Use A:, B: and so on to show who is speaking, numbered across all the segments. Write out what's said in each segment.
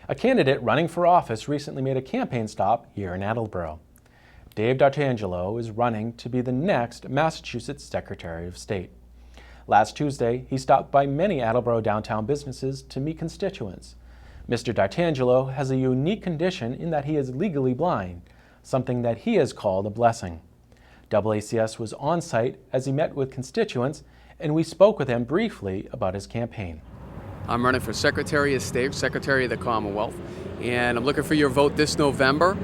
A: A candidate running for office recently made a campaign stop here in Attleboro. Dave D'Artangelo is running to be the next Massachusetts Secretary of State. Last Tuesday, he stopped by many Attleboro downtown businesses to meet constituents. Mr. D'Artangelo has a unique condition in that he is legally blind, something that he has called a blessing. DoubleACS was on site as he met with constituents, and we spoke with him briefly about his campaign.
B: I'm running for Secretary of State, Secretary of the Commonwealth, and I'm looking for your vote this November.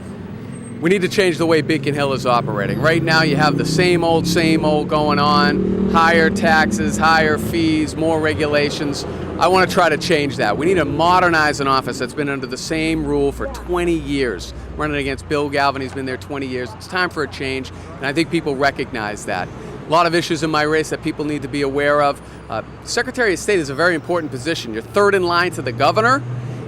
B: We need to change the way Beacon Hill is operating. Right now you have the same old going on, higher taxes, higher fees, more regulations. I want to try to change that. We need to modernize an office that's been under the same rule for 20 years. Running against Bill Galvin, he's been there 20 years. It's time for a change, and I think people recognize that. A lot of issues in my race that people need to be aware of. Secretary of State is a very important position. You're third in line to the governor,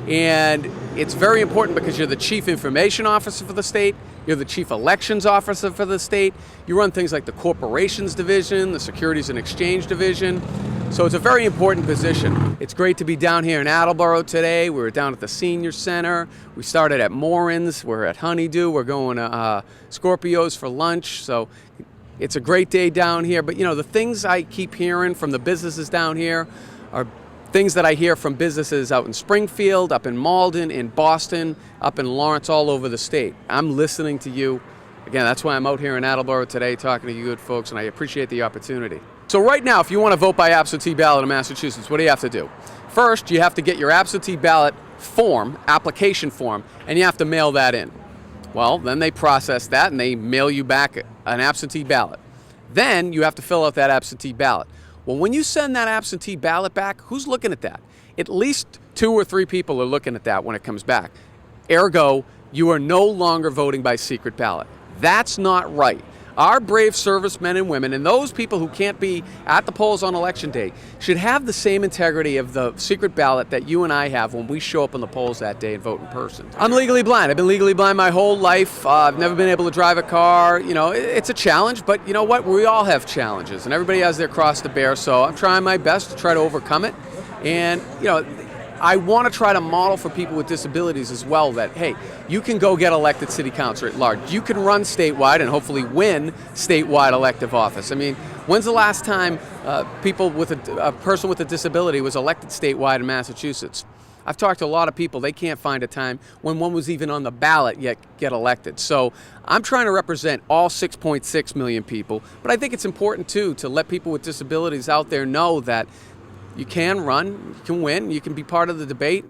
B: and it's very important because you're the chief information officer for the state, you're the chief elections officer for the state, you run things like the corporations division, the securities and exchange division, so it's a very important position. It's great to be down here in Attleboro today. We were down at the senior center, we started at Morin's, we're at Honeydew, we're going to Scorpio's for lunch, so it's a great day down here. But you know, the things I keep hearing from the businesses down here are things that I hear from businesses out in Springfield, up in Malden, in Boston, up in Lawrence, all over the state. I'm listening to you. Again, that's why I'm out here in Attleboro today talking to you good folks, and I appreciate the opportunity. So right now, if you want to vote by absentee ballot in Massachusetts, what do you have to do? First, you have to get your absentee ballot form, application form, and you have to mail that in. Well, then they process that and they mail you back an absentee ballot. Then you have to fill out that absentee ballot. Well, when you send that absentee ballot back, who's looking at that? At least 2 or 3 people are looking at that when it comes back. Ergo, you are no longer voting by secret ballot. That's not right. Our brave servicemen and women, and those people who can't be at the polls on election day, should have the same integrity of the secret ballot that you and I have when we show up on the polls that day and vote in person. I'm legally blind. I've been legally blind my whole life. I've never been able to drive a car. You know, it's a challenge, but you know what? We all have challenges, and everybody has their cross to bear, so I'm trying my best to try to overcome it. And, you know, I want to try to model for people with disabilities as well that, hey, you can go get elected city councilor at large. You can run statewide and hopefully win statewide elective office. I mean, when's the last time a person with a disability was elected statewide in Massachusetts? I've talked to a lot of people. They can't find a time when one was even on the ballot yet get elected. So I'm trying to represent all 6.6 million people, but I think it's important too to let people with disabilities out there know that you can run, you can win, you can be part of the debate.